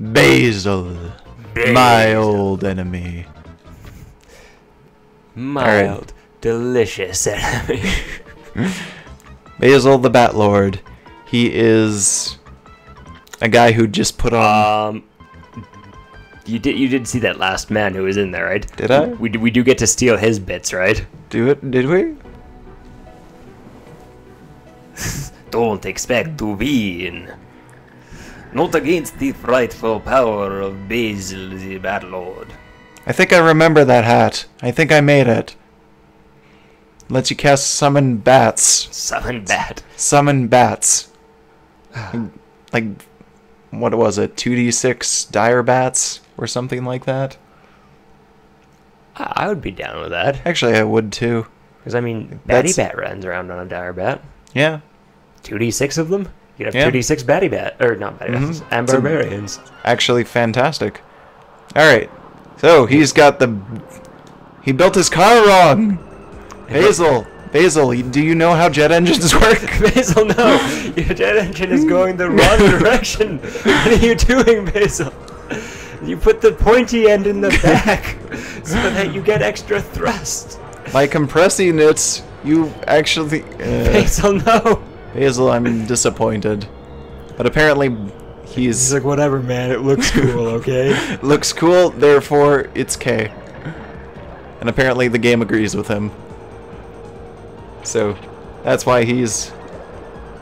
Basil, my old enemy. Mild, delicious enemy. Basil the Bat Lord. He is a guy who just put on. You did see that last man who was in there, right? Did I? We do get to steal his bits, right? Did we? Don't expect to win. Not against the frightful power of Basil the Bat Lord. I think I remember that hat. I think I made it. Lets you cast summon bats. Summon bat. Summon bats. Like, what was it? 2d6 dire bats or something like that? I would be down with that. Actually, I would too. Because, I mean, Batty Bat runs around on a dire bat. Yeah. 2d6 of them? You'd have Yeah. 2d6 Batty Bat. Or not Batty Bats. And It's Barbarians. Actually fantastic. Alright. So, he's got the... He built his car wrong! Basil! Basil, do you know how jet engines work? Basil, no! Your jet engine is going the wrong direction! What are you doing, Basil? You put the pointy end in the back so that you get extra thrust. By compressing it, you actually... Basil, no! Basil, I'm disappointed. But apparently, He's like, whatever, man, it looks cool, okay? looks cool, therefore it's K. And apparently the game agrees with him. So, that's why he's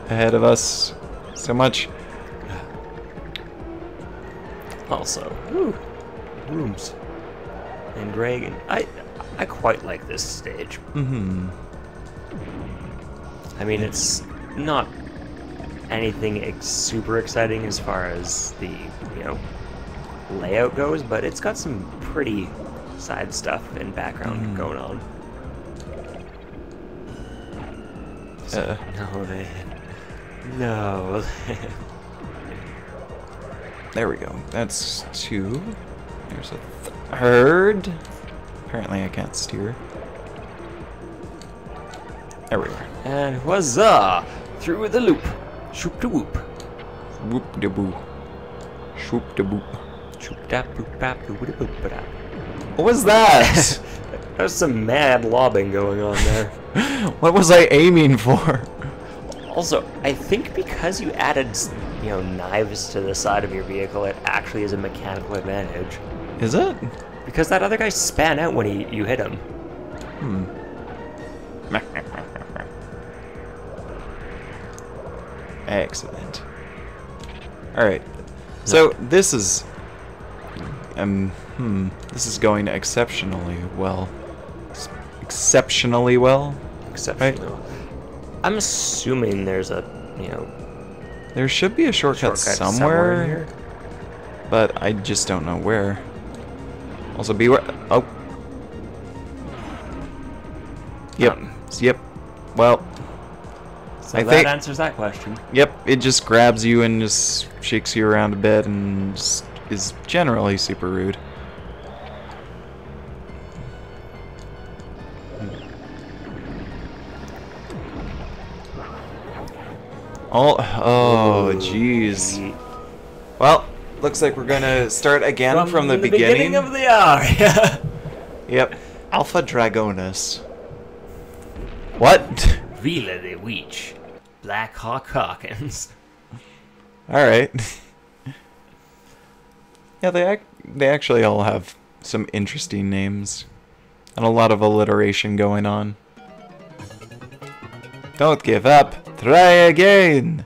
ahead of us so much. Also, rooms. And Dragon. I quite like this stage. Mm-hmm. I mean, it's not anything super exciting as far as the, layout goes, but it's got some pretty side stuff and background going on. No. There we go. That's 2. There's a third. Apparently I can't steer. There we are. And huzzah! Through the loop. Shoop de whoop. Whoop de boo. Shoop de boop. Shoop da boop bap boop da boop ba da. What was that? There's some mad lobbing going on there. What was I aiming for? Also, I think because you added, knives to the side of your vehicle, it actually is a mechanical advantage. Is it? Because that other guy span out when you hit him. Excellent. Alright. So, this is... this is going exceptionally well. Exceptionally well? Exceptionally well. I'm assuming there's a, There should be a shortcut somewhere in here. But I just don't know where. Also, beware... Oh. Yep. Yep. Well... So I that think... answers that question. Yep, it just grabs you and just shakes you around a bit and just is generally super rude. Oh, jeez. Well, looks like we're gonna start again from the beginning. Of the hour, yeah. Yep. Alpha Dragonus. What? Vila the Witch. Black Hawk Hawkins. Alright. Yeah, they actually all have some interesting names. And a lot of alliteration going on. Don't give up. Try again.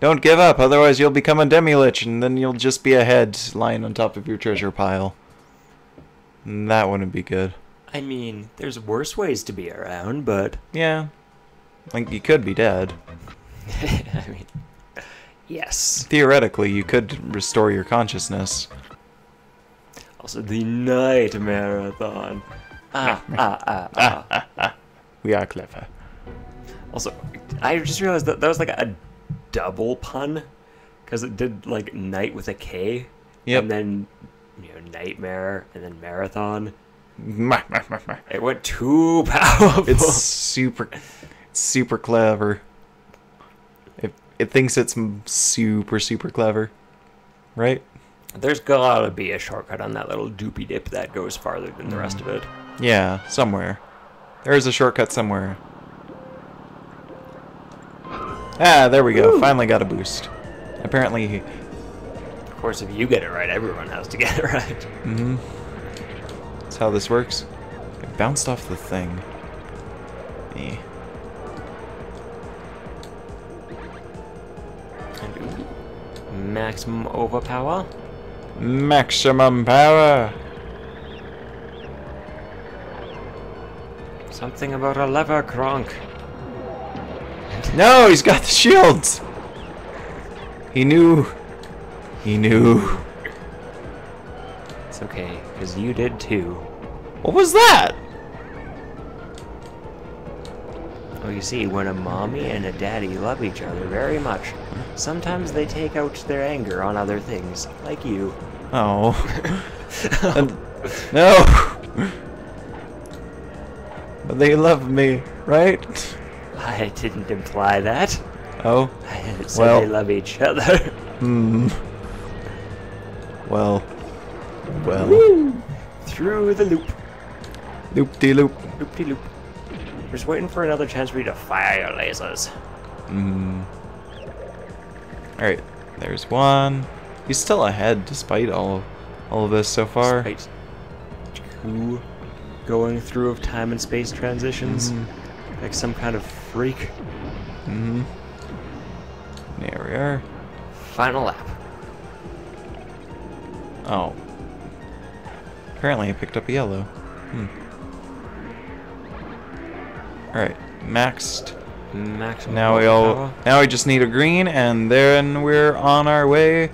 Don't give up, otherwise you'll become a demi-lich and then you'll just be a head lying on top of your treasure pile. And that wouldn't be good. I mean, there's worse ways to be around, but... Yeah. Like, you could be dead. I mean... Yes. Theoretically, you could restore your consciousness. Also, the night marathon. We are clever. Also, I just realized that was like a double pun. Because it did, like, night with a K. Yep. And then, nightmare, and then marathon. It went too powerful. It's super clever. It thinks it's super clever. right? There's gotta be a shortcut on that little doopy dip that goes farther than the rest of it. Yeah, somewhere. There's a shortcut somewhere. Ah, there we go. Woo. Finally got a boost. Apparently... Of course, if you get it right, everyone has to get it right. Mm-hmm. That's how this works. I bounced off the thing. Eh. And maximum overpower. Maximum power! Something about a lever cronk. No, he's got the shields! He knew. He knew. It's okay, because you did too. What was that? Well, you see, when a mommy and a daddy love each other very much, sometimes they take out their anger on other things, like you. Oh. No! But they love me, right? I didn't imply that. Oh? I said Well. they love each other. Hmm. Well. Well. Woo! Through the loop. Loop-de-loop. Loop-de-loop. Just waiting for another chance for you to fire your lasers. Alright, there's one. He's still ahead despite all of this so far. Despite two going through of time and space transitions. Like some kind of freak. There we are. Final lap. Oh. Apparently I picked up a yellow. Alright, maxed. Maximum Now we just need a green, and then we're on our way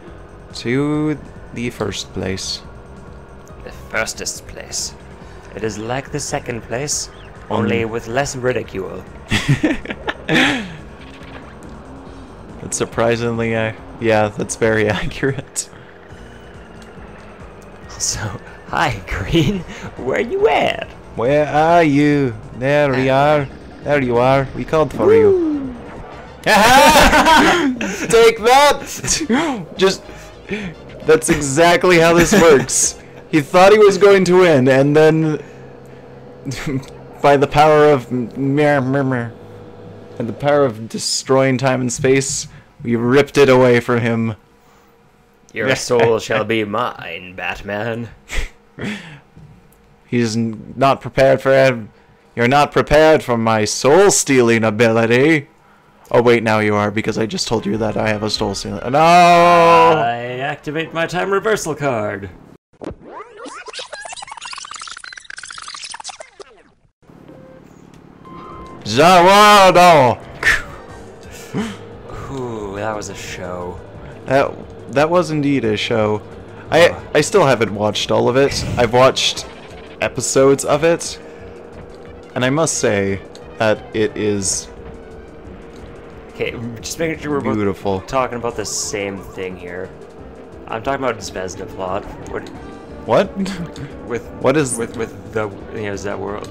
to the first place. The firstest place. It is like the second place, only with less ridicule. That's surprisingly, yeah, that's very accurate. So, hi, Green. Where you at? Where are you? There we are. There you are. We called for you. Take that! Just... That's exactly how this works. He thought he was going to win, and then... by the power of... and the power of destroying time and space, we ripped it away from him. Your soul shall be mine, Batman. He's not prepared for it. You're not prepared for my soul-stealing ability. Oh wait, now you are, because I just told you that I have a soul-stealing... No! I activate my time reversal card. Zawado! Ooh, that was a show. That was indeed a show. I still haven't watched all of it. I've watched episodes of it, and I must say that it is Okay, just making sure we're beautiful. both talking about the same thing here. I'm talking about Zvezda plot. What? With What is? with the that world.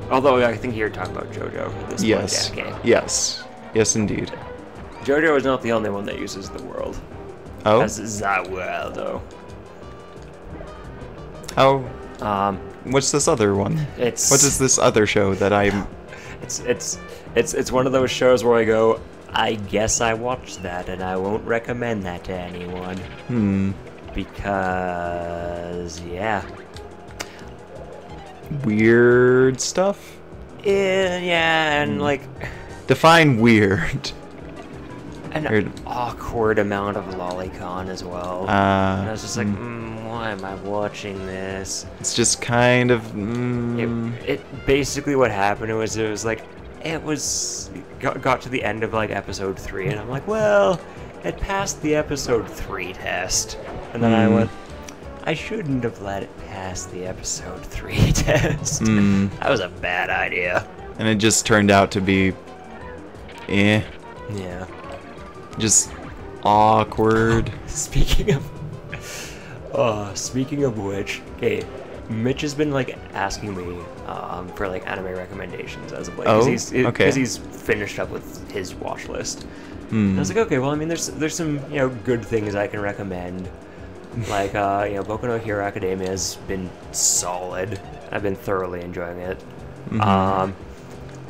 Although I think you're talking about JoJo at this Yes. point. Yeah, okay. Yes. Yes, indeed. JoJo is not the only one that uses the world. Oh. As the world, though. How? Um, What's this other one? it's What is this other show that I'm? It's one of those shows where I go, I guess I watched that, and I won't recommend that to anyone. Because yeah. Weird stuff? Yeah, and like Define weird. an Weird. awkward amount of lolicon as well. And I was just like, Hmm. why am I watching this? It's just kind of. It basically what happened was it got to the end of like episode 3, and I'm like, well, it passed the episode 3 test, and then I went, I shouldn't have let it pass the episode 3 test. That was a bad idea. And it just turned out to be. Yeah. Just awkward. Speaking of which, okay, Mitch has been like asking me for like anime recommendations as of late. Oh, okay. okay. Because he's finished up with his watch list. And I was like, okay, well, I mean, there's some good things I can recommend. Like Boku no Hero Academia has been solid. I've been thoroughly enjoying it.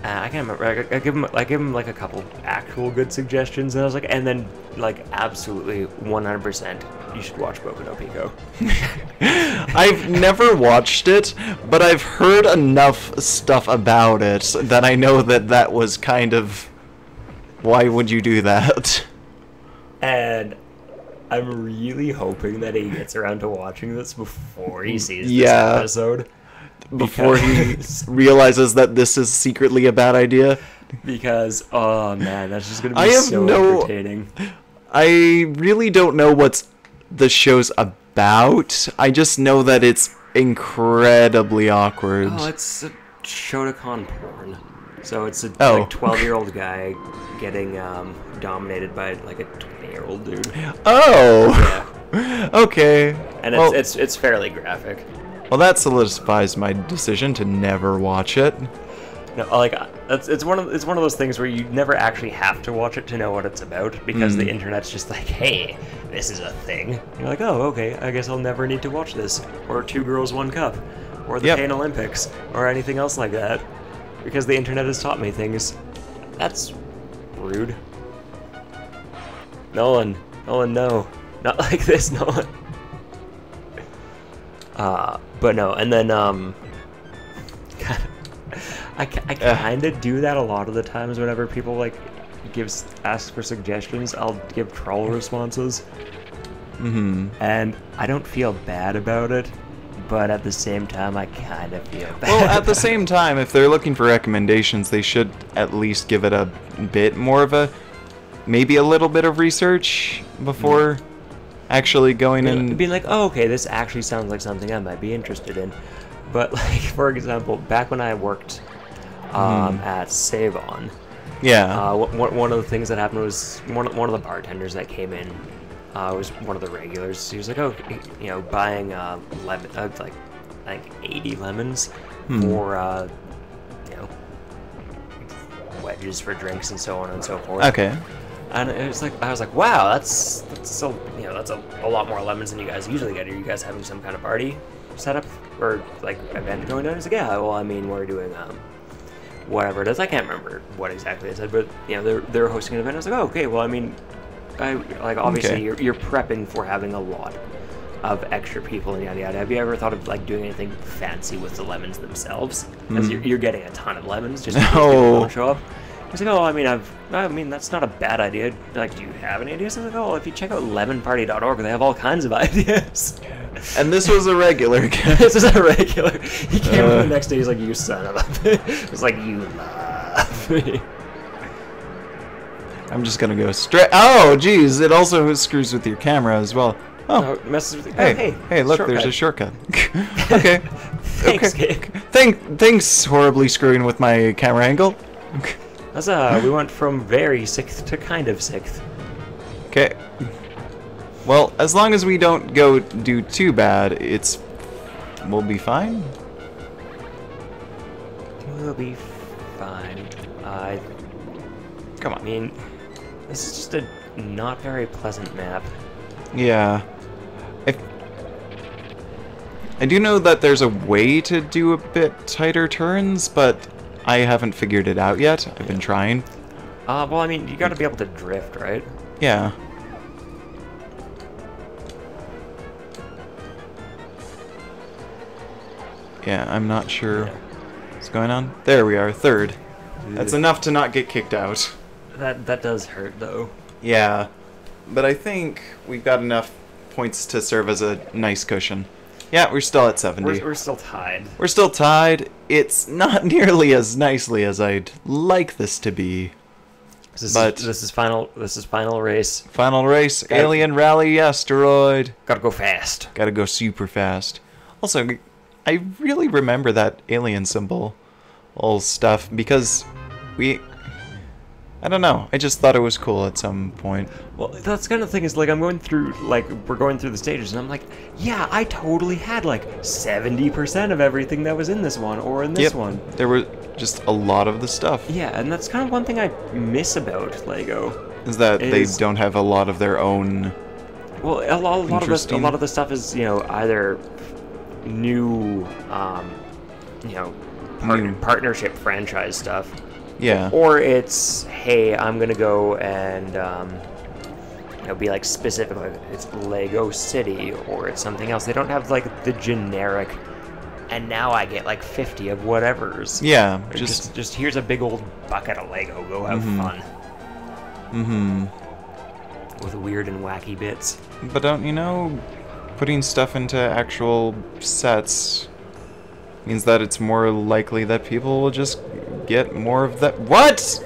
I can't remember. I give him like a couple actual good suggestions, and I was like, and then like absolutely 100%, you should watch Boku no Pico. I've never watched it, but I've heard enough stuff about it that I know that was kind of... Why would you do that? And I'm really hoping that he gets around to watching this before he sees this Yeah. episode. Before he realizes that this is secretly a bad idea. Because, oh man, that's just gonna I be have so no- entertaining. I really don't know what the show's about. I just know that it's incredibly awkward. Oh, it's a Shotokan porn. So it's a Oh. like 12-year-old guy getting dominated by like a 20-year-old dude. Oh! Yeah. Okay. And well, it's fairly graphic. well, that solidifies my decision to never watch it. No, like it's one of those things where you never actually have to watch it to know what it's about because the internet's just like, hey, this is a thing. You're like, oh, okay, I guess I'll never need to watch this, or Two Girls One Cup, or the Yep. Pain Olympics, or anything else like that, because the internet has taught me things. That's rude. Nolan, no, not like this, Nolan. But no, and then I kind of do that a lot of the times whenever people like ask for suggestions. I'll give troll responses, and I don't feel bad about it, but at the same time I kind of feel bad. Well, at the same time, if they're looking for recommendations, they should at least give it a bit more of a, maybe a little bit of research before actually going in. being like, oh, okay, this actually sounds like something I might be interested in. But like, for example, back when I worked at Save On, Yeah. one of the things that happened was one of the bartenders that came in was one of the regulars. He was like, oh, buying lemon, like 80 lemons for wedges for drinks and so on and so forth. Okay. And it was like, I was like, wow, that's so, that's a lot more lemons than you guys usually get. Are you guys having some kind of party setup or like event going on? He's like, yeah, well, I mean, we're doing whatever it is. I can't remember what exactly they said, but they're hosting an event. I was like, oh, okay, well, I mean, obviously Okay. you're prepping for having a lot of extra people and yada yada. Have you ever thought of like doing anything fancy with the lemons themselves? Because you're getting a ton of lemons just in case people don't show up. He's like, oh, I mean, that's not a bad idea. Like, do you have any ideas? I was like, oh, if you check out lemonparty.org, they have all kinds of ideas. And this was a regular guy. This is a regular. He came in the next day, he's like, you son of a... It was like, you love me. I'm just gonna go straight. Oh, geez, it also screws with your camera as well. Oh, It messes with... hey, look, there's a shortcut. Okay. Thanks, okay. Gabe. Thanks, horribly screwing with my camera angle. That's we went from very sixth to kind of sixth. Okay. Well, as long as we don't go do too bad, we'll be fine. We'll be fine. Come I on. mean, this is just a not very pleasant map. Yeah. I do know that there's a way to do a bit tighter turns, but I haven't figured it out yet. I've been trying. Well, I mean, you gotta be able to drift, right? Yeah. Yeah, I'm not sure what's going on. There we are, third. That's enough to not get kicked out. That does hurt, though. Yeah, but I think we've got enough points to serve as a nice cushion. Yeah, we're still at 70. We're still tied. We're still tied. It's not nearly as nicely as I'd like this to be. This But- is final. This is final race. Final race, Alien Rally Asteroid. Gotta go fast. Gotta go super fast. Also, I really remember that alien symbol, all stuff, because we I don't know. I just thought it was cool at some point. Well, that's kind of the thing is, like, I'm going through, like, we're going through the stages, and I'm like, yeah, I totally had, like, 70% of everything that was in this one, or in this one. There were just a lot of the stuff. Yeah, and that's kind of one thing I miss about LEGO. Is that they don't have a lot of their own... Well, a lot of the stuff is, you know, either new, you know, partnership franchise stuff. Yeah. Or it's, hey, I'm gonna go and, you know, be like specific, like it's Lego City, or it's something else. They don't have like the generic, and now I get like 50 of whatever's. Yeah, just here's a big old bucket of Lego. Go have fun. With weird and wacky bits. But don't you know, putting stuff into actual sets means that it's more likely that people will just get more of that. What?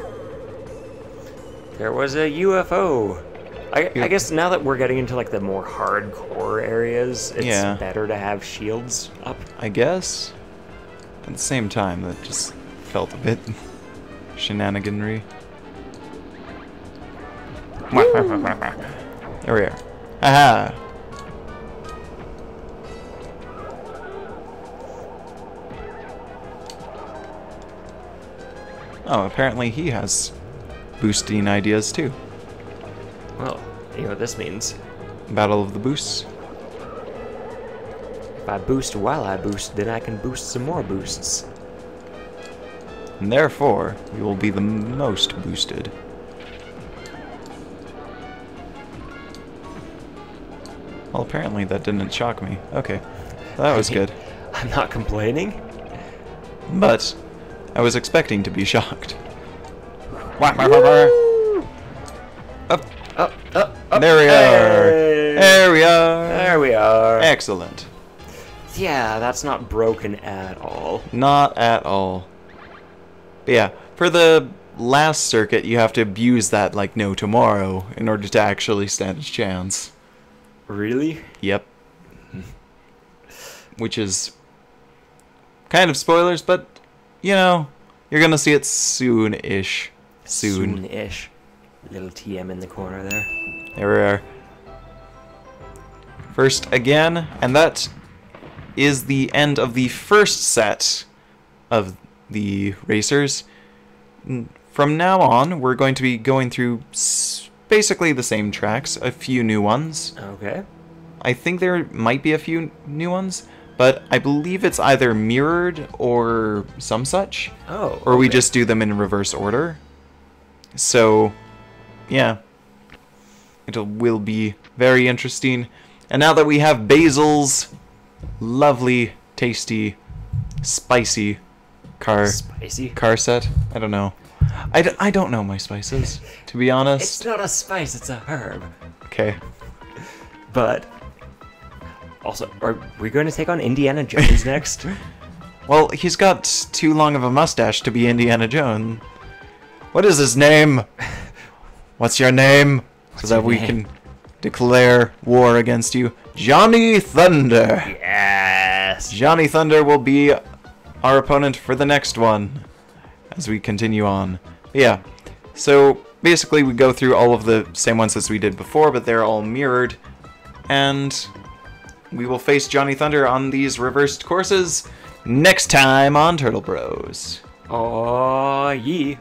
There was a UFO. I guess now that we're getting into like the more hardcore areas, it's better to have shields up. I guess. At the same time, that just felt a bit shenaniganry. There we are. Aha! Oh, apparently he has boosting ideas too. Well, you know what this means. Battle of the Boosts. If I boost while I boost, then I can boost some more boosts. And therefore, we will be the most boosted. Well, apparently that didn't shock me. Okay. That was good. I'm not complaining. But I was expecting to be shocked. Up. There we are. There we are. There we are. Excellent. Yeah, that's not broken at all. Not at all. But yeah, for the last circuit, you have to abuse that like no tomorrow in order to actually stand a chance. Really? Yep. Which is kind of spoilers, but you know, you're gonna see it soon-ish. Soon-ish. Little TM in the corner there. There we are. First again, and that is the end of the first set of the racers. From now on, we're going to be going through basically the same tracks, a few new ones. Okay. I think there might be a few new ones, but I believe it's either mirrored or some such. Oh. Or we just do them in reverse order. So, yeah. It will be very interesting. And now that we have Basil's lovely, tasty, spicy car set, I don't know. I don't know my spices, to be honest. It's not a spice, it's a herb. Okay. But also, are we going to take on Indiana Jones next? Well, he's got too long of a mustache to be Indiana Jones. What is his name? What's your name? So that we can declare war against you. Johnny Thunder! Yes! Johnny Thunder will be our opponent for the next one as we continue on. But yeah, so basically we go through all of the same ones as we did before, but they're all mirrored. And we will face Johnny Thunder on these reversed courses next time on Turtle Bros. Oh, yeah.